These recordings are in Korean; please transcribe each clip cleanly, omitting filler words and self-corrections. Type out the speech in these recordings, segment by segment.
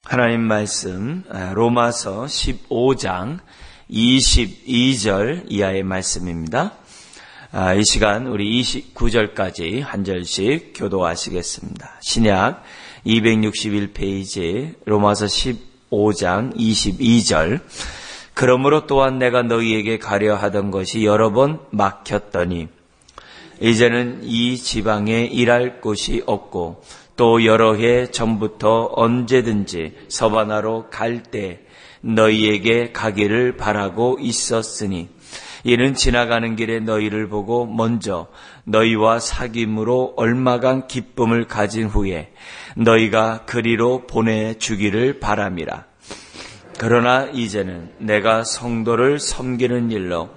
하나님 말씀 로마서 15장 22절 이하의 말씀입니다. 이 시간 우리 29절까지 한 절씩 교도하시겠습니다. 신약 261페이지 로마서 15장 22절. 그러므로 또한 내가 너희에게 가려 하던 것이 여러 번 막혔더니 이제는 이 지방에 일할 곳이 없고 또 여러 해 전부터 언제든지 서바나로 갈 때 너희에게 가기를 바라고 있었으니 이는 지나가는 길에 너희를 보고 먼저 너희와 사귐으로 얼마간 기쁨을 가진 후에 너희가 그리로 보내주기를 바람이라. 그러나 이제는 내가 성도를 섬기는 일로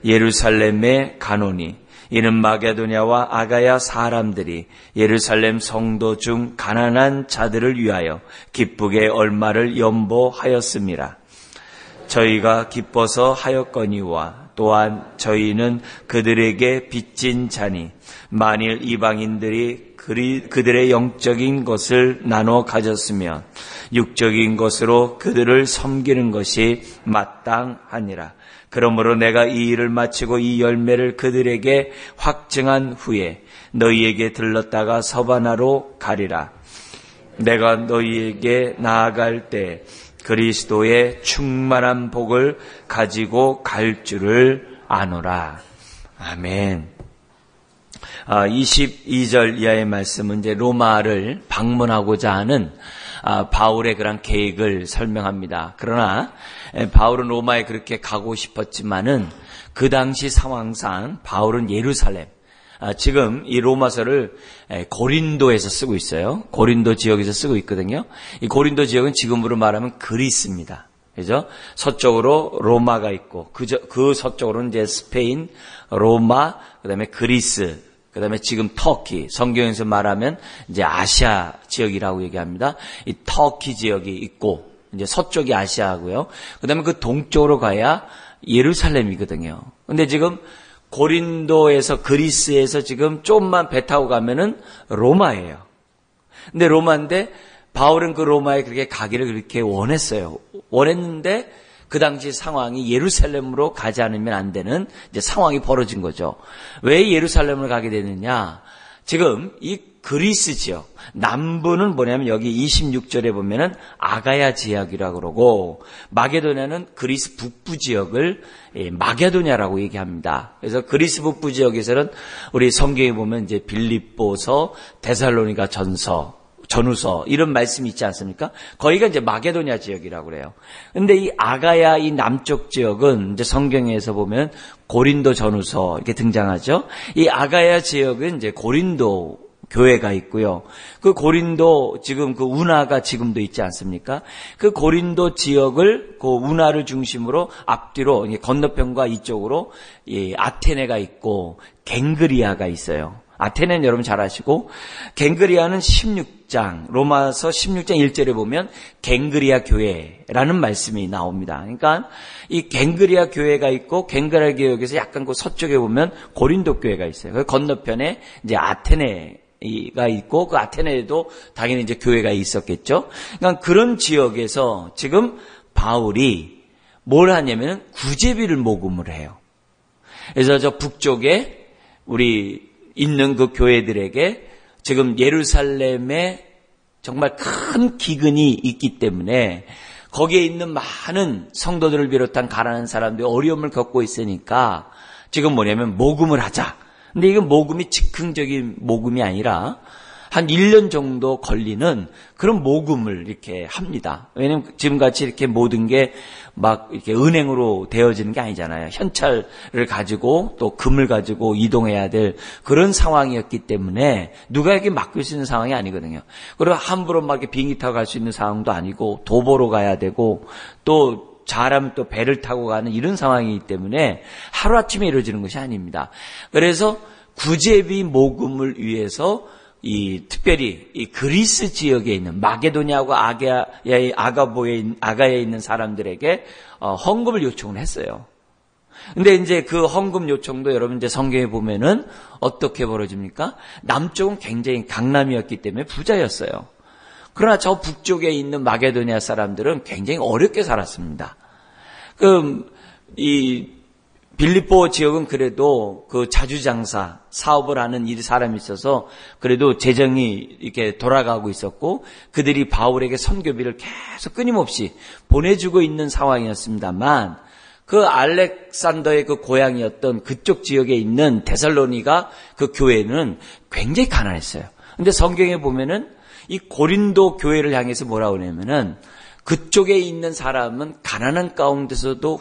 예루살렘에 가노니 이는 마게도냐와 아가야 사람들이 예루살렘 성도 중 가난한 자들을 위하여 기쁘게 얼마를 연보하였음이라. 저희가 기뻐서 하였거니와 또한 저희는 그들에게 빚진 자니 만일 이방인들이 그들의 영적인 것을 나눠 가졌으면 육적인 것으로 그들을 섬기는 것이 마땅하니라. 그러므로 내가 이 일을 마치고 이 열매를 그들에게 확증한 후에 너희에게 들렀다가 서바나로 가리라. 내가 너희에게 나아갈 때 그리스도의 충만한 복을 가지고 갈 줄을 아노라. 아멘. 22절 이하의 말씀은 이제 로마를 방문하고자 하는 바울의 그런 계획을 설명합니다. 그러나 바울은 로마에 그렇게 가고 싶었지만은 그 당시 상황상 바울은 예루살렘, 지금 이 로마서를 고린도에서 쓰고 있어요. 고린도 지역에서 쓰고 있거든요. 이 고린도 지역은 지금으로 말하면 그리스입니다. 그죠? 서쪽으로 로마가 있고 그 서쪽으로는 이제 스페인, 로마, 그다음에 그리스, 그다음에 지금 터키, 성경에서 말하면 이제 아시아 지역이라고 얘기합니다. 이 터키 지역이 있고 이제 서쪽이 아시아고요. 그다음에 그 동쪽으로 가야 예루살렘이거든요. 근데 지금 고린도에서 그리스에서 지금 조금만 배 타고 가면은 로마예요. 근데 로마인데 바울은 그 로마에 그렇게 가기를 그렇게 원했어요. 원했는데 그 당시 상황이 예루살렘으로 가지 않으면 안 되는 이제 상황이 벌어진 거죠. 왜 예루살렘을 가게 되느냐? 지금 이 그리스 지역, 남부는 뭐냐면 여기 26절에 보면은 아가야 지역이라고 그러고 마게도냐는 그리스 북부 지역을 마게도냐라고 얘기합니다. 그래서 그리스 북부 지역에서는 우리 성경에 보면 이제 빌립보서, 데살로니가 전후서 이런 말씀이 있지 않습니까? 거기가 이제 마게도냐 지역이라고 그래요. 근데 이 아가야 이 남쪽 지역은 이제 성경에서 보면 고린도 전후서 이렇게 등장하죠. 이 아가야 지역은 이제 고린도 교회가 있고요. 그 고린도 지금 그 운하가 지금도 있지 않습니까? 그 고린도 지역을 그 운하를 중심으로 앞뒤로 건너편과 이쪽으로 아테네가 있고 갱그리아가 있어요. 아테네는 여러분 잘 아시고 갱그리아는 16장 로마서 16장 1절에 보면 갱그리아 교회라는 말씀이 나옵니다. 그러니까 이 갱그리아 교회가 있고 갱그리아 교회에서 약간 그 서쪽에 보면 고린도 교회가 있어요. 그 건너편에 이제 아테네가 있고 그 아테네에도 당연히 이제 교회가 있었겠죠. 그러니까 그런 지역에서 지금 바울이 뭘 하냐면 구제비를 모금을 해요. 그래서 저 북쪽에 우리 있는 그 교회들에게 지금 예루살렘에 정말 큰 기근이 있기 때문에 거기에 있는 많은 성도들을 비롯한 가난한 사람들이 어려움을 겪고 있으니까 지금 뭐냐면 모금을 하자. 근데 이건 모금이 즉흥적인 모금이 아니라 한 1년 정도 걸리는 그런 모금을 이렇게 합니다. 왜냐면 지금같이 이렇게 모든 게 막 이렇게 은행으로 되어지는 게 아니잖아요. 현찰을 가지고 또 금을 가지고 이동해야 될 그런 상황이었기 때문에 누가에게 맡길 수 있는 상황이 아니거든요. 그리고 함부로 막 이렇게 비행기 타고 갈 수 있는 상황도 아니고 도보로 가야 되고 또 잘하면 또 배를 타고 가는 이런 상황이기 때문에 하루아침에 이루어지는 것이 아닙니다. 그래서 구제비 모금을 위해서 특별히 이 그리스 지역에 있는 마게도냐하고 아가야에 있는 사람들에게 헌금을 요청을 했어요. 근데 이제 그 헌금 요청도 여러분 이제 성경에 보면은 어떻게 벌어집니까? 남쪽은 굉장히 강남이었기 때문에 부자였어요. 그러나 저 북쪽에 있는 마게도니아 사람들은 굉장히 어렵게 살았습니다. 이 빌립보 지역은 그래도 그 자주장사 사업을 하는 이 사람이 있어서 그래도 재정이 이렇게 돌아가고 있었고 그들이 바울에게 선교비를 계속 끊임없이 보내주고 있는 상황이었습니다만 그 알렉산더의 그 고향이었던 그쪽 지역에 있는 데살로니가 그 교회는 굉장히 가난했어요. 근데 성경에 보면은 이 고린도 교회를 향해서 뭐라고 하냐면은 그쪽에 있는 사람은 가난한 가운데서도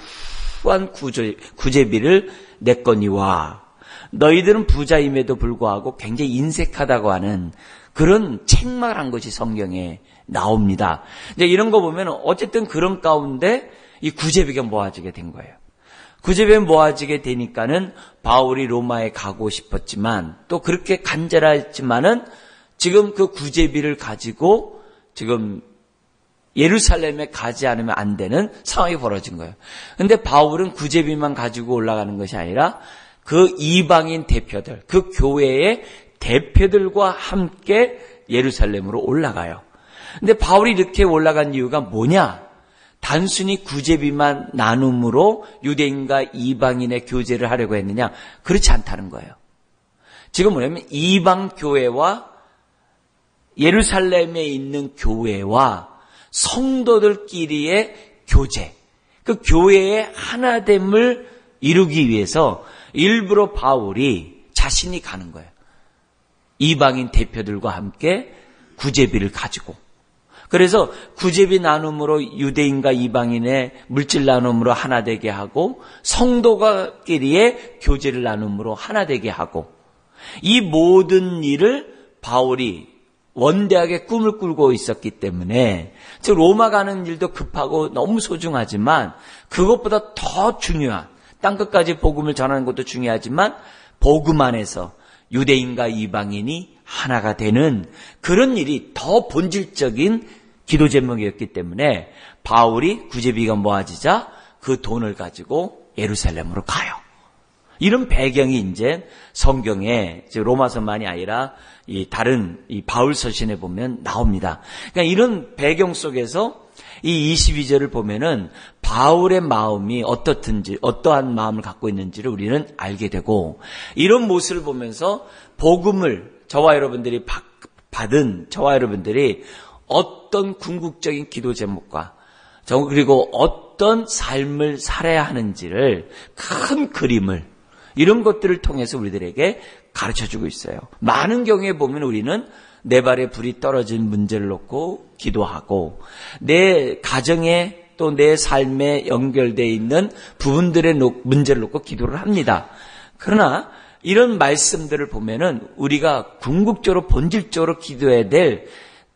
후한 구제비를 냈거니와 너희들은 부자임에도 불구하고 굉장히 인색하다고 하는 그런 책망한 것이 성경에 나옵니다. 이제 이런 거 보면 어쨌든 그런 가운데 이 구제비가 모아지게 된 거예요. 구제비가 모아지게 되니까는 바울이 로마에 가고 싶었지만 또 그렇게 간절했지만은 지금 그 구제비를 가지고 지금 예루살렘에 가지 않으면 안 되는 상황이 벌어진 거예요. 근데 바울은 구제비만 가지고 올라가는 것이 아니라 그 이방인 대표들, 그 교회의 대표들과 함께 예루살렘으로 올라가요. 근데 바울이 이렇게 올라간 이유가 뭐냐? 단순히 구제비만 나눔으로 유대인과 이방인의 교제를 하려고 했느냐? 그렇지 않다는 거예요. 지금 뭐냐면 이방 교회와 예루살렘에 있는 교회와 성도들끼리의 교제, 그 교회의 하나됨을 이루기 위해서 일부러 바울이 자신이 가는 거예요. 이방인 대표들과 함께 구제비를 가지고. 그래서 구제비 나눔으로 유대인과 이방인의 물질 나눔으로 하나 되게 하고 성도가끼리의 교제를 나눔으로 하나 되게 하고 이 모든 일을 바울이 원대하게 꿈을 꾸고 있었기 때문에 즉 로마 가는 일도 급하고 너무 소중하지만 그것보다 더 중요한 땅끝까지 복음을 전하는 것도 중요하지만 복음 안에서 유대인과 이방인이 하나가 되는 그런 일이 더 본질적인 기도 제목이었기 때문에 바울이 구제비가 모아지자 그 돈을 가지고 예루살렘으로 가요. 이런 배경이 이제 성경에 로마서만이 아니라 이 다른 이 바울 서신에 보면 나옵니다. 그러니까 이런 배경 속에서 이 22절을 보면은 바울의 마음이 어떻든지 어떠한 마음을 갖고 있는지를 우리는 알게 되고 이런 모습을 보면서 복음을 저와 여러분들이 받은 저와 여러분들이 어떤 궁극적인 기도 제목과 그리고 어떤 삶을 살아야 하는지를 큰 그림을 이런 것들을 통해서 우리들에게 가르쳐주고 있어요. 많은 경우에 보면 우리는 내 발에 불이 떨어진 문제를 놓고 기도하고 내 가정에 또 내 삶에 연결되어 있는 부분들의 문제를 놓고 기도를 합니다. 그러나 이런 말씀들을 보면은 우리가 궁극적으로 본질적으로 기도해야 될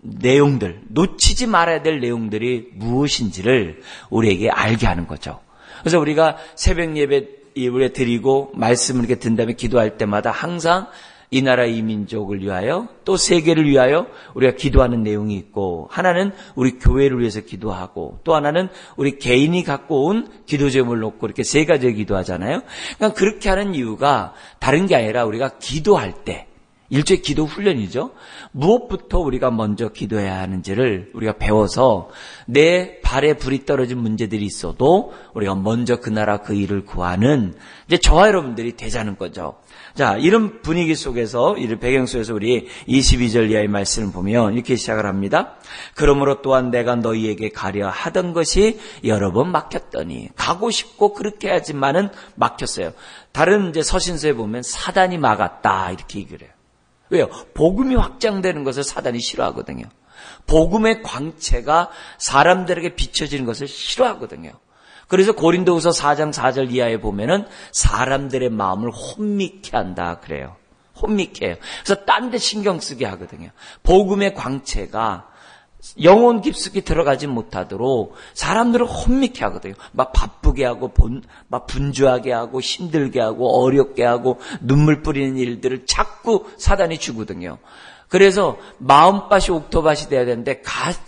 내용들, 놓치지 말아야 될 내용들이 무엇인지를 우리에게 알게 하는 거죠. 그래서 우리가 새벽 예배 우리가 드리고 말씀을 이렇게 든 다음에 기도할 때마다 항상 이 나라 이 민족을 위하여 또 세계를 위하여 우리가 기도하는 내용이 있고 하나는 우리 교회를 위해서 기도하고 또 하나는 우리 개인이 갖고 온 기도 제목을 놓고 이렇게 세 가지를 기도하잖아요. 그러니까 그렇게 하는 이유가 다른 게 아니라 우리가 기도할 때 일종의 기도 훈련이죠. 무엇부터 우리가 먼저 기도해야 하는지를 우리가 배워서 내 발에 불이 떨어진 문제들이 있어도 우리가 먼저 그 나라 그 일을 구하는 이제 저와 여러분들이 되자는 거죠. 자, 이런 분위기 속에서 이런 배경 속에서 우리 22절 이하의 말씀을 보면 이렇게 시작을 합니다. 그러므로 또한 내가 너희에게 가려 하던 것이 여러 번 막혔더니 가고 싶고 그렇게 하지만은 막혔어요. 다른 이제 서신서에 보면 사단이 막았다 이렇게 얘기를 해요. 왜요? 복음이 확장되는 것을 사단이 싫어하거든요. 복음의 광채가 사람들에게 비춰지는 것을 싫어하거든요. 그래서 고린도후서 4장 4절 이하에 보면은 사람들의 마음을 혼미케 한다 그래요. 혼미케 해요. 그래서 딴 데 신경 쓰게 하거든요. 복음의 광채가 영혼 깊숙이 들어가지 못하도록 사람들을 혼미케 하거든요. 막 바쁘게 하고 막 분주하게 하고 힘들게 하고 어렵게 하고 눈물 뿌리는 일들을 자꾸 사단이 주거든요. 그래서 마음밭이 옥토밭이 돼야 되는데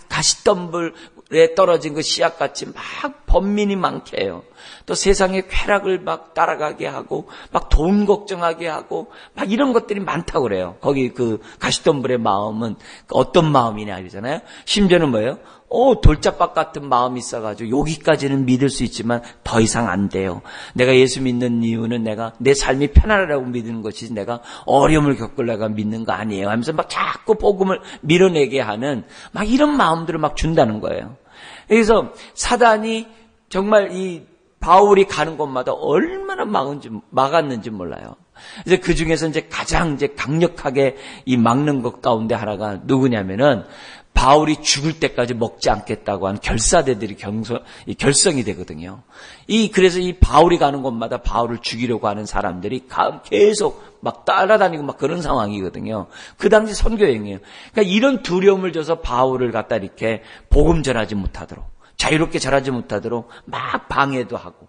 가시덤불 에 떨어진 그 씨앗같이 막 번민이 많게 해요. 또 세상의 쾌락을 막 따라가게 하고 막 돈 걱정하게 하고 막 이런 것들이 많다고 그래요. 거기 그 가시덤불의 마음은 어떤 마음이냐 그러잖아요. 심지어는 뭐예요? 돌짝박 같은 마음이 있어가지고 여기까지는 믿을 수 있지만 더 이상 안 돼요. 내가 예수 믿는 이유는 내가 내 삶이 편안하라고 믿는 것이지 내가 어려움을 겪으려고 믿는 거 아니에요 하면서 막 자꾸 복음을 밀어내게 하는 막 이런 마음들을 막 준다는 거예요. 그래서 사단이 정말 이 바울이 가는 곳마다 얼마나 막았는지 몰라요. 이제 그 중에서 이제 가장 이제 강력하게 이 막는 것 가운데 하나가 누구냐면은 바울이 죽을 때까지 먹지 않겠다고 하는 결사대들이 결성이 되거든요. 그래서 이 바울이 가는 곳마다 바울을 죽이려고 하는 사람들이 계속 막 따라다니고 막 그런 상황이거든요. 그 당시 선교행이에요. 그러니까 이런 두려움을 줘서 바울을 갖다 이렇게 복음 전하지 못하도록, 자유롭게 전하지 못하도록 막 방해도 하고,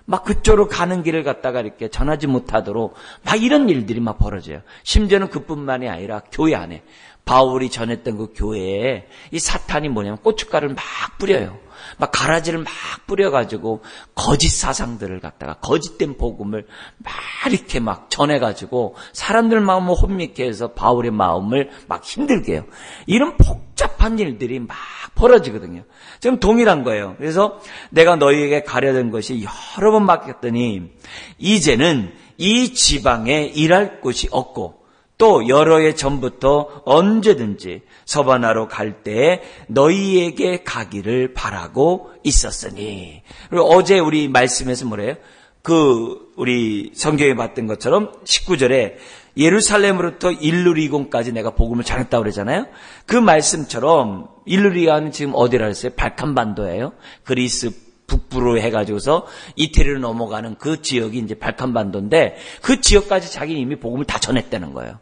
막 그쪽으로 가는 길을 갖다가 이렇게 전하지 못하도록 막 이런 일들이 막 벌어져요. 심지어는 그뿐만이 아니라 교회 안에 바울이 전했던 그 교회에 이 사탄이 뭐냐면 고춧가루를 막 뿌려요. 막 가라지를 막 뿌려가지고 거짓 사상들을 갖다가 거짓된 복음을 막 이렇게 막 전해가지고 사람들 마음을 혼미케 해서 바울의 마음을 막 힘들게 해요. 이런 복잡한 일들이 막 벌어지거든요. 지금 동일한 거예요. 그래서 내가 너희에게 가려던 것이 여러 번 맡겼더니 이제는 이 지방에 일할 곳이 없고 또 여러 해 전부터 언제든지 서바나로 갈 때에 너희에게 가기를 바라고 있었으니. 그리고 어제 우리 말씀에서 뭐래요? 우리 성경에 봤던 것처럼 19절에 예루살렘으로부터 일루리곤까지 내가 복음을 전했다고 그러잖아요. 그 말씀처럼 일루리곤은 지금 어디라 그랬어요? 발칸반도예요. 그리스 북부로 해가지고서 이태리로 넘어가는 그 지역이 이제 발칸반도인데 그 지역까지 자기는 이미 복음을 다 전했다는 거예요.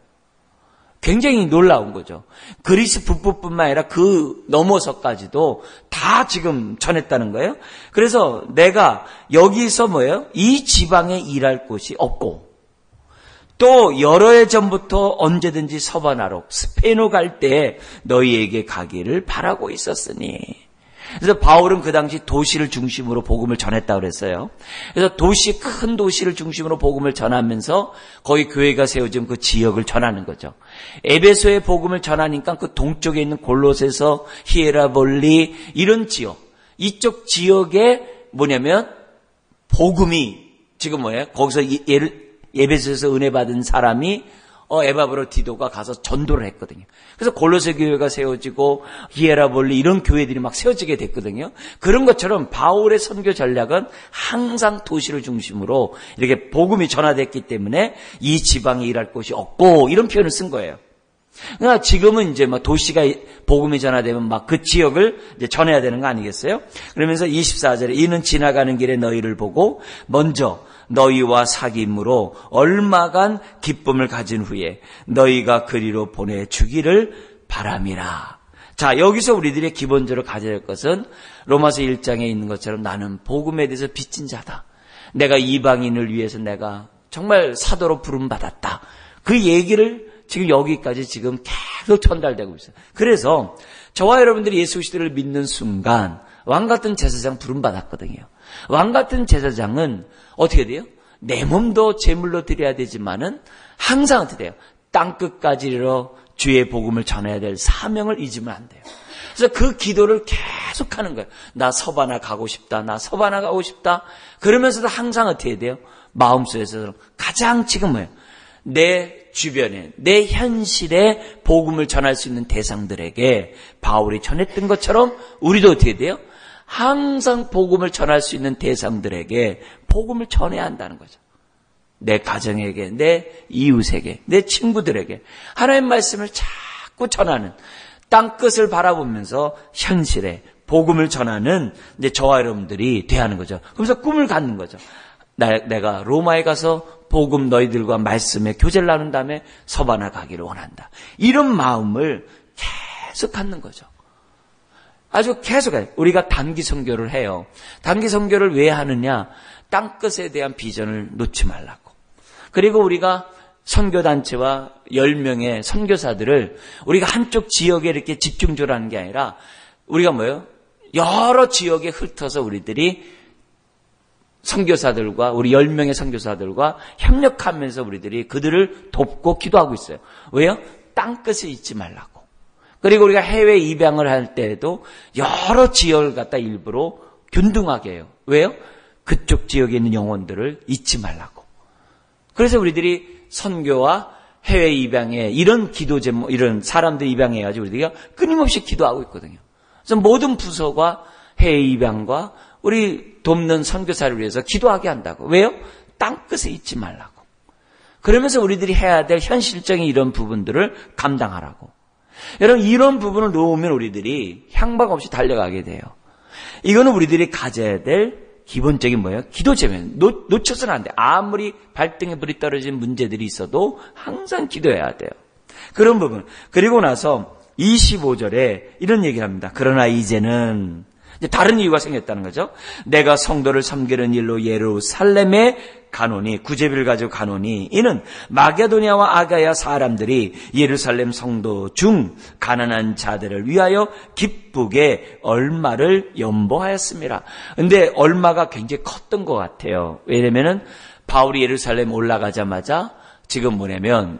굉장히 놀라운 거죠. 그리스 북부뿐만 아니라 그 넘어서까지도 다 지금 전했다는 거예요. 그래서 내가 여기서 뭐예요? 이 지방에 일할 곳이 없고 또 여러 해 전부터 언제든지 서바나로 스페인으로 갈 때 너희에게 가기를 바라고 있었으니. 그래서 바울은 그 당시 도시를 중심으로 복음을 전했다고 그랬어요. 그래서 큰 도시를 중심으로 복음을 전하면서 거기 교회가 세워진 그 지역을 전하는 거죠. 에베소의 복음을 전하니까 그 동쪽에 있는 골로새서, 히에라볼리 이런 지역, 이쪽 지역에 뭐냐면 복음이 지금 뭐예요? 거기서 에베소에서 은혜 받은 사람이 에바브로디도가 가서 전도를 했거든요. 그래서 골로새 교회가 세워지고 히에라볼리 이런 교회들이 막 세워지게 됐거든요. 그런 것처럼 바울의 선교 전략은 항상 도시를 중심으로 이렇게 복음이 전화됐기 때문에 이 지방에 일할 곳이 없고 이런 표현을 쓴 거예요. 그러니까 지금은 이제 막 도시가 복음이 전화되면 막 그 지역을 이제 전해야 되는 거 아니겠어요? 그러면서 24절에 이는 지나가는 길에 너희를 보고 먼저 너희와 사귐으로 얼마간 기쁨을 가진 후에 너희가 그리로 보내주기를 바람이라. 자, 여기서 우리들이 기본적으로 가져야 할 것은 로마서 1장에 있는 것처럼 나는 복음에 대해서 빚진 자다. 내가 이방인을 위해서 내가 정말 사도로 부름받았다. 그 얘기를 지금 여기까지 지금 계속 전달되고 있어요. 그래서 저와 여러분들이 예수 그리스도를 믿는 순간 왕같은 제사장 부름받았거든요. 왕같은 제사장은 어떻게 돼요? 내 몸도 제물로 드려야 되지만은 항상 어떻게 돼요? 땅끝까지 이르러 주의 복음을 전해야 될 사명을 잊으면 안 돼요. 그래서 그 기도를 계속 하는 거예요. 나 서바나 가고 싶다. 나 서바나 가고 싶다. 그러면서도 항상 어떻게 돼요? 마음속에서 가장 지금 뭐예요? 내 주변에, 내 현실에 복음을 전할 수 있는 대상들에게 바울이 전했던 것처럼 우리도 어떻게 돼요? 항상 복음을 전할 수 있는 대상들에게 복음을 전해야 한다는 거죠. 내 가정에게, 내 이웃에게, 내 친구들에게 하나님의 말씀을 자꾸 전하는 땅끝을 바라보면서 현실에 복음을 전하는 이제 저와 여러분들이 돼야 하는 거죠. 그러면서 꿈을 갖는 거죠. 내가 로마에 가서 복음 너희들과 말씀에 교제를 나눈 다음에 서바나 가기를 원한다. 이런 마음을 계속 갖는 거죠. 아주 계속해요. 우리가 단기 선교를 해요. 단기 선교를 왜 하느냐? 땅끝에 대한 비전을 놓지 말라고. 그리고 우리가 선교단체와 10명의 선교사들을 우리가 한쪽 지역에 이렇게 집중적으로 하는 게 아니라 우리가 뭐예요? 여러 지역에 흩어서 우리들이 선교사들과 우리 10명의 선교사들과 협력하면서 우리들이 그들을 돕고 기도하고 있어요. 왜요? 땅끝을 잊지 말라고. 그리고 우리가 해외 입양을 할 때에도 여러 지역을 갖다 일부러 균등하게 해요. 왜요? 그쪽 지역에 있는 영혼들을 잊지 말라고. 그래서 우리들이 선교와 해외 입양에 이런 기도 제목, 이런 사람들 입양해가지고 우리가 끊임없이 기도하고 있거든요. 그래서 모든 부서가 해외 입양과 우리 돕는 선교사를 위해서 기도하게 한다고. 왜요? 땅끝에 잊지 말라고. 그러면서 우리들이 해야 될 현실적인 이런 부분들을 감당하라고. 여러분, 이런 부분을 놓으면 우리들이 향방 없이 달려가게 돼요. 이거는 우리들이 가져야 될 기본적인 뭐예요? 기도 제면 놓쳐서는 안 돼. 아무리 발등에 불이 떨어진 문제들이 있어도 항상 기도해야 돼요. 그런 부분. 그리고 나서 25절에 이런 얘기를 합니다. 그러나 이제는 다른 이유가 생겼다는 거죠. 내가 성도를 섬기는 일로 예루살렘에 가노니, 구제비를 가지고 가노니, 이는 마게도냐와 아가야 사람들이 예루살렘 성도 중 가난한 자들을 위하여 기쁘게 얼마를 연보하였습니다. 근데 얼마가 굉장히 컸던 것 같아요. 왜냐면은 바울이 예루살렘 올라가자마자 지금 뭐냐면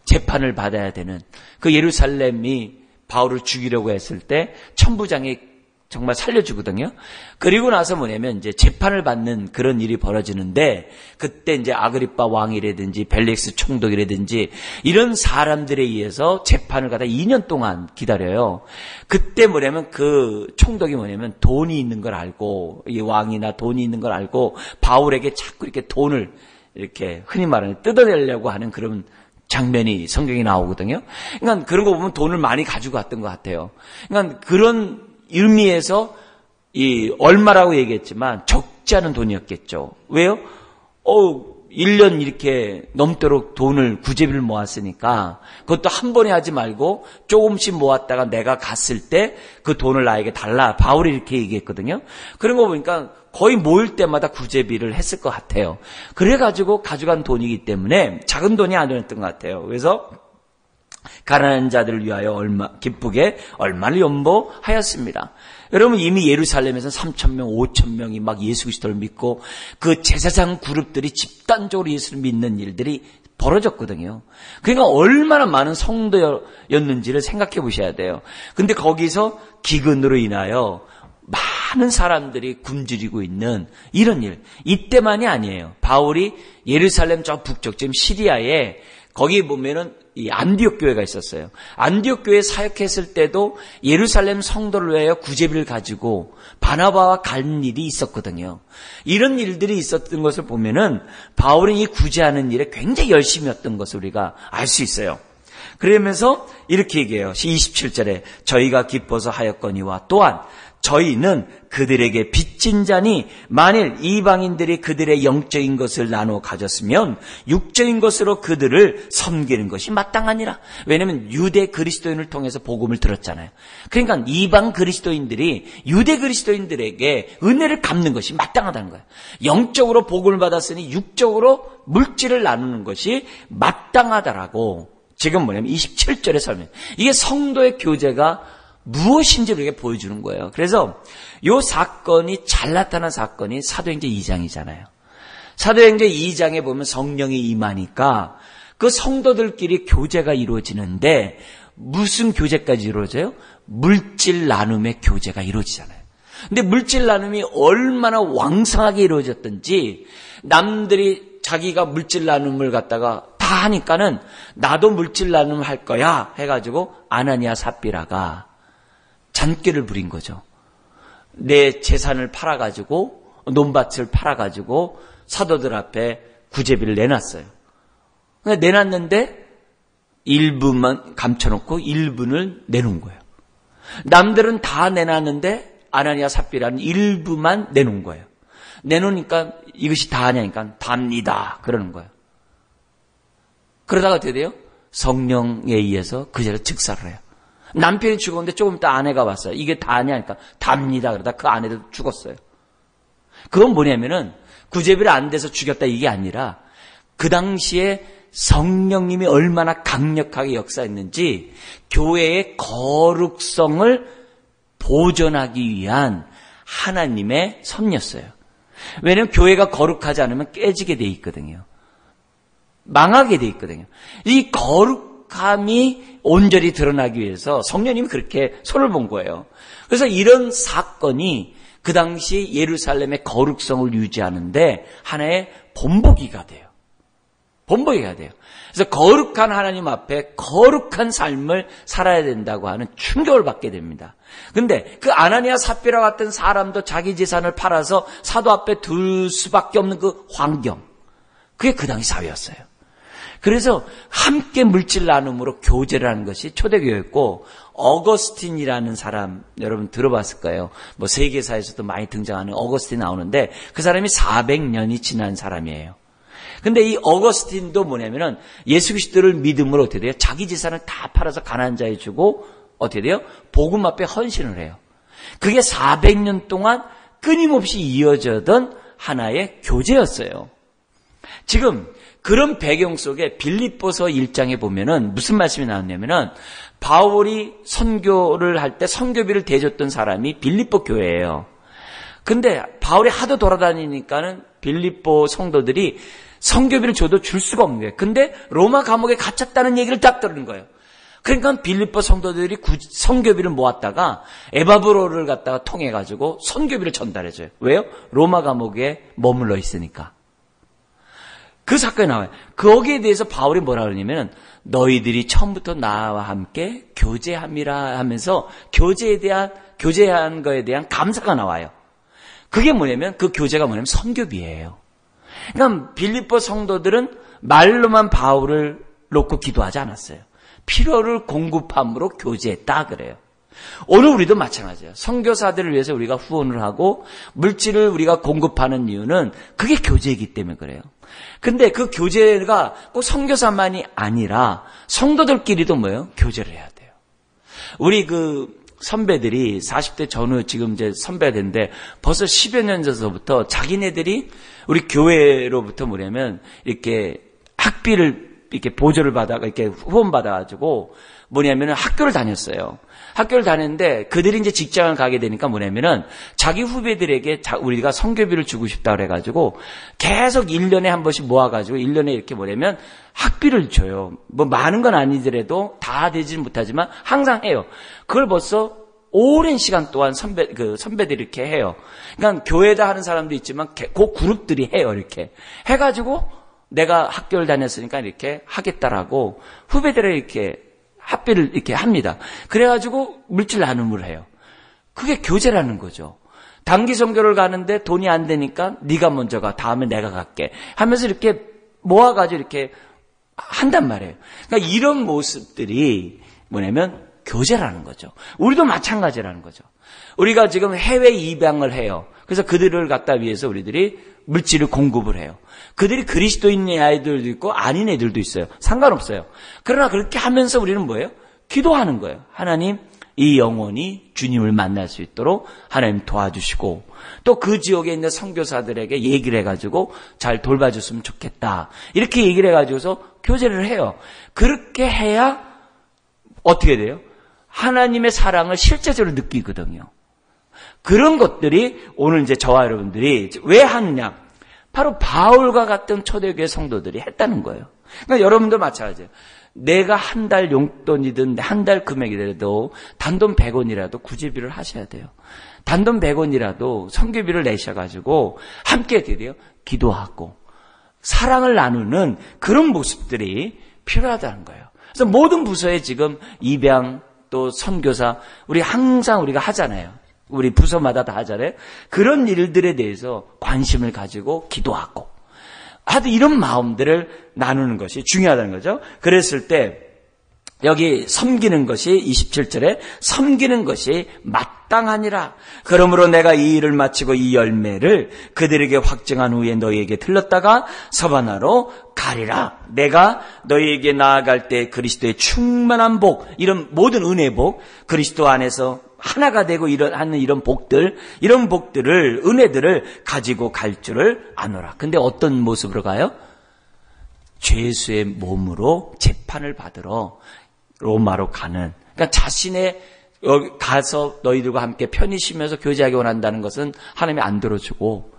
재판을 받아야 되는 그 예루살렘이 바울을 죽이려고 했을 때 천부장이 정말 살려주거든요. 그리고 나서 뭐냐면 이제 재판을 받는 그런 일이 벌어지는데 그때 이제 아그리빠 왕이라든지 벨릭스 총독이라든지 이런 사람들에 의해서 재판을 갖다 2년 동안 기다려요. 그때 뭐냐면 그 총독이 뭐냐면 돈이 있는 걸 알고, 이 왕이나 돈이 있는 걸 알고 바울에게 자꾸 이렇게 돈을 이렇게 흔히 말하는 뜯어내려고 하는 그런 장면이 성경에 나오거든요. 그러니까 그런 거 보면 돈을 많이 가지고 갔던 것 같아요. 그러니까 그런 의미에서 이 얼마라고 얘기했지만 적지 않은 돈이었겠죠. 왜요? 1년 이렇게 넘도록 돈을 구제비를 모았으니까 그것도 한 번에 하지 말고 조금씩 모았다가 내가 갔을 때 그 돈을 나에게 달라. 바울이 이렇게 얘기했거든요. 그런 거 보니까 거의 모일 때마다 구제비를 했을 것 같아요. 그래가지고 가져간 돈이기 때문에 작은 돈이 아니었던 것 같아요. 그래서 가난한 자들을 위하여 기쁘게 얼마를 연보하였습니다. 여러분, 이미 예루살렘에서 3,000명, 5,000명이 막 예수 그리스도를 믿고 그 제사장 그룹들이 집단적으로 예수를 믿는 일들이 벌어졌거든요. 그러니까 얼마나 많은 성도였는지를 생각해 보셔야 돼요. 근데 거기서 기근으로 인하여 많은 사람들이 굶주리고 있는 이런 일, 이때만이 아니에요. 바울이 예루살렘 저 북쪽, 지금 시리아에 거기 보면은 이 안디옥 교회가 있었어요. 안디옥 교회 사역했을 때도 예루살렘 성도를 위하여 구제비를 가지고 바나바와 간 일이 있었거든요. 이런 일들이 있었던 것을 보면은 바울이 이 구제하는 일에 굉장히 열심이었던 것을 우리가 알 수 있어요. 그러면서 이렇게 얘기해요. 27절에 저희가 기뻐서 하였거니와 또한 저희는 그들에게 빚진 자니 만일 이방인들이 그들의 영적인 것을 나눠 가졌으면 육적인 것으로 그들을 섬기는 것이 마땅하니라. 왜냐하면 유대 그리스도인을 통해서 복음을 들었잖아요. 그러니까 이방 그리스도인들이 유대 그리스도인들에게 은혜를 갚는 것이 마땅하다는 거예요. 영적으로 복음을 받았으니 육적으로 물질을 나누는 것이 마땅하다라고 지금 뭐냐면 27절에 설명. 이게 성도의 교제가 무엇인지 우리에게 보여주는 거예요. 그래서 이 사건이 잘 나타난 사건이 사도행전 2장이잖아요. 사도행전 2장에 보면 성령이 임하니까 그 성도들끼리 교제가 이루어지는데 무슨 교제까지 이루어져요? 물질 나눔의 교제가 이루어지잖아요. 근데 물질 나눔이 얼마나 왕성하게 이루어졌든지 남들이 자기가 물질 나눔을 갖다가 다 하니까는 나도 물질 나눔 할 거야 해가지고 아나니아 삽비라가 잔꾀를 부린 거죠. 내 재산을 팔아가지고 논밭을 팔아가지고 사도들 앞에 구제비를 내놨어요. 내놨는데 일부만 감춰놓고 일부를 내놓은 거예요. 남들은 다 내놨는데 아나니아 삽비라는 일부만 내놓은 거예요. 내놓으니까 이것이 다냐니까 답니다 그러는 거예요. 그러다가 어떻게 돼요? 성령에 의해서 그 자리에 즉사를 해요. 남편이 죽었는데 조금 있다 아내가 왔어요. 이게 다냐니까 답니다. 그러다 그 아내도 죽었어요. 그건 뭐냐면은 구제비를 안 돼서 죽였다 이게 아니라 그 당시에 성령님이 얼마나 강력하게 역사했는지 교회의 거룩성을 보존하기 위한 하나님의 섭리였어요. 왜냐하면 교회가 거룩하지 않으면 깨지게 돼 있거든요. 망하게 돼 있거든요. 이 거룩함이 온전히 드러나기 위해서 성령님이 그렇게 손을 본 거예요. 그래서 이런 사건이 그 당시 예루살렘의 거룩성을 유지하는데 하나의 본보기가 돼요. 본보기가 돼요. 그래서 거룩한 하나님 앞에 거룩한 삶을 살아야 된다고 하는 충격을 받게 됩니다. 근데 그 아나니아 삽비라 같은 사람도 자기 재산을 팔아서 사도 앞에 둘 수밖에 없는 그 환경, 그게 그 당시 사회였어요. 그래서 함께 물질 나눔으로 교제를 하는 것이 초대교회였고, 어거스틴이라는 사람 여러분 들어봤을 거예요. 뭐 세계사에서도 많이 등장하는 어거스틴 나오는데 그 사람이 400년이 지난 사람이에요. 근데 이 어거스틴도 뭐냐면은 예수 그리스도를 믿음으로 어떻게 돼요? 자기 재산을 다 팔아서 가난한 자에 주고 어떻게 돼요? 복음 앞에 헌신을 해요. 그게 400년 동안 끊임없이 이어져던 하나의 교제였어요. 지금 그런 배경 속에 빌립보서 1장에 보면은 무슨 말씀이 나왔냐면은 바울이 선교를 할 때 선교비를 대줬던 사람이 빌립보 교회예요. 근데 바울이 하도 돌아다니니까는 빌립보 성도들이 선교비를 줘도 줄 수가 없는 거예요. 근데 로마 감옥에 갇혔다는 얘기를 딱 들은 거예요. 그러니까 빌립보 성도들이 선교비를 모았다가 에바브로를 갖다가 통해가지고 선교비를 전달해줘요. 왜요? 로마 감옥에 머물러 있으니까. 그 사건이 나와요. 거기에 대해서 바울이 뭐라 그러냐면 너희들이 처음부터 나와 함께 교제함이라 하면서 교제한 거에 대한 감사가 나와요. 그게 뭐냐면 그 교제가 뭐냐면 선교비예요. 그러니까 빌립보 성도들은 말로만 바울을 놓고 기도하지 않았어요. 필요를 공급함으로 교제했다 그래요. 오늘 우리도 마찬가지예요. 선교사들을 위해서 우리가 후원을 하고 물질을 우리가 공급하는 이유는 그게 교제이기 때문에 그래요. 근데 그 교제가 꼭 선교사만이 아니라 성도들끼리도 뭐예요? 교제를 해야 돼요. 우리 그 선배들이 40대 전후 지금 이제 선배가 됐는데 벌써 10여 년 전서부터 자기네들이 우리 교회로부터 뭐냐면 이렇게 학비를 이렇게 보조를 받아 이렇게 후원 받아가지고 뭐냐면은 학교를 다녔어요. 학교를 다녔는데 그들이 이제 직장을 가게 되니까 뭐냐면은 자기 후배들에게 우리가 선교비를 주고 싶다 그래가지고 계속 1년에 한 번씩 모아가지고 1년에 이렇게 뭐냐면 학비를 줘요. 뭐 많은 건 아니더라도 다 되지는 못하지만 항상 해요. 그걸 벌써 오랜 시간 동안 선배들이 이렇게 해요. 그러니까 교회다 하는 사람도 있지만 그 그룹들이 해요. 이렇게 해가지고 내가 학교를 다녔으니까 이렇게 하겠다라고 후배들에게 이렇게 학비를 이렇게 합니다. 그래가지고 물질 나눔을 해요. 그게 교제라는 거죠. 단기 선교를 가는데 돈이 안 되니까 네가 먼저 가. 다음에 내가 갈게. 하면서 이렇게 모아가지고 이렇게 한단 말이에요. 그러니까 이런 모습들이 뭐냐면 교제라는 거죠. 우리도 마찬가지라는 거죠. 우리가 지금 해외 입양을 해요. 그래서 그들을 갖다 위해서 우리들이 물질을 공급을 해요. 그들이 그리스도인의 아이들도 있고 아닌 애들도 있어요. 상관없어요. 그러나 그렇게 하면서 우리는 뭐예요? 기도하는 거예요. 하나님, 이 영혼이 주님을 만날 수 있도록 하나님 도와주시고 또 그 지역에 있는 선교사들에게 얘기를 해가지고 잘 돌봐줬으면 좋겠다. 이렇게 얘기를 해가지고서 교제를 해요. 그렇게 해야 어떻게 돼요? 하나님의 사랑을 실제적으로 느끼거든요. 그런 것들이 오늘 이제 저와 여러분들이 왜 하느냐? 바로 바울과 같은 초대교회 성도들이 했다는 거예요. 그러니까 여러분도 마찬가지예요. 내가 한 달 용돈이든 한 달 금액이라도 단돈 100원이라도 구제비를 하셔야 돼요. 단돈 100원이라도 선교비를 내셔가지고 함께 드려요. 기도하고 사랑을 나누는 그런 모습들이 필요하다는 거예요. 그래서 모든 부서에 지금 입양 또 선교사 항상 우리가 하잖아요. 우리 부서마다 다 하잖아요. 그런 일들에 대해서 관심을 가지고 기도하고 하여튼 이런 마음들을 나누는 것이 중요하다는 거죠. 그랬을 때 여기 섬기는 것이 27절에 섬기는 것이 마땅하니라. 그러므로 내가 이 일을 마치고 이 열매를 그들에게 확증한 후에 너희에게 들렀다가 서바나로 가리라. 내가 너희에게 나아갈 때 그리스도의 충만한 복, 이런 모든 은혜 복, 그리스도 안에서 하나가 되고 하는 이런 복들, 이런 복들을, 은혜들을 가지고 갈 줄을 아노라. 근데 어떤 모습으로 가요? 죄수의 몸으로 재판을 받으러 로마로 가는, 그러니까 자신의 여기 가서 너희들과 함께 편히 쉬면서 교제하기 원한다는 것은 하나님이 안 들어주고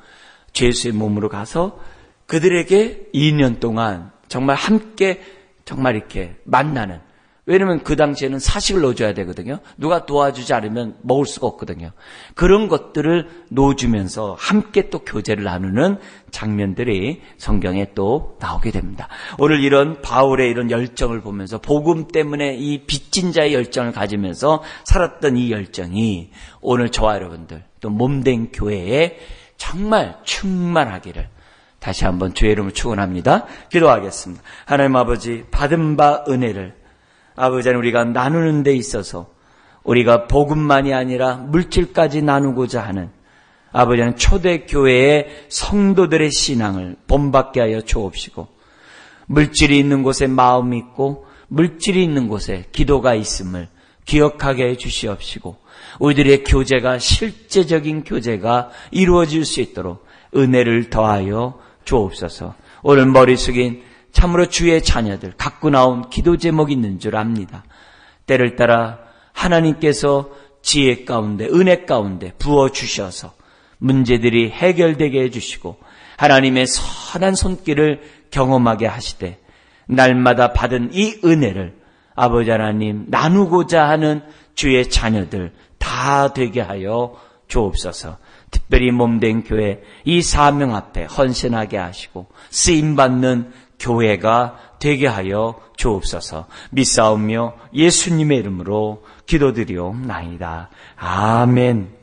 죄수의 몸으로 가서 그들에게 2년 동안 정말 함께 정말 이렇게 만나는, 왜냐면 그 당시에는 사식을 넣어줘야 되거든요. 누가 도와주지 않으면 먹을 수가 없거든요. 그런 것들을 넣어주면서 함께 또 교제를 나누는 장면들이 성경에 또 나오게 됩니다. 오늘 이런 바울의 이런 열정을 보면서 복음 때문에 이 빚진 자의 열정을 가지면서 살았던 이 열정이 오늘 저와 여러분들 또 몸된 교회에 정말 충만하기를 다시 한번 주의 이름을 축원합니다. 기도하겠습니다. 하나님 아버지, 받은 바 은혜를 아버지 하나님, 우리가 나누는 데 있어서 우리가 복음만이 아니라 물질까지 나누고자 하는 아버지 하나님 초대교회의 성도들의 신앙을 본받게 하여 주옵시고, 물질이 있는 곳에 마음이 있고 물질이 있는 곳에 기도가 있음을 기억하게 해 주시옵시고, 우리들의 교제가 실제적인 교제가 이루어질 수 있도록 은혜를 더하여 주옵소서. 오늘 머리 숙인 참으로 주의 자녀들 갖고 나온 기도 제목이 있는 줄 압니다. 때를 따라 하나님께서 지혜 가운데, 은혜 가운데 부어주셔서 문제들이 해결되게 해주시고 하나님의 선한 손길을 경험하게 하시되, 날마다 받은 이 은혜를 아버지 하나님 나누고자 하는 주의 자녀들 다 되게 하여 주옵소서. 특별히 몸된 교회 이 사명 앞에 헌신하게 하시고 쓰임받는 교회가 되게 하여 주옵소서. 믿사오며 예수님의 이름으로 기도드리옵나이다. 아멘.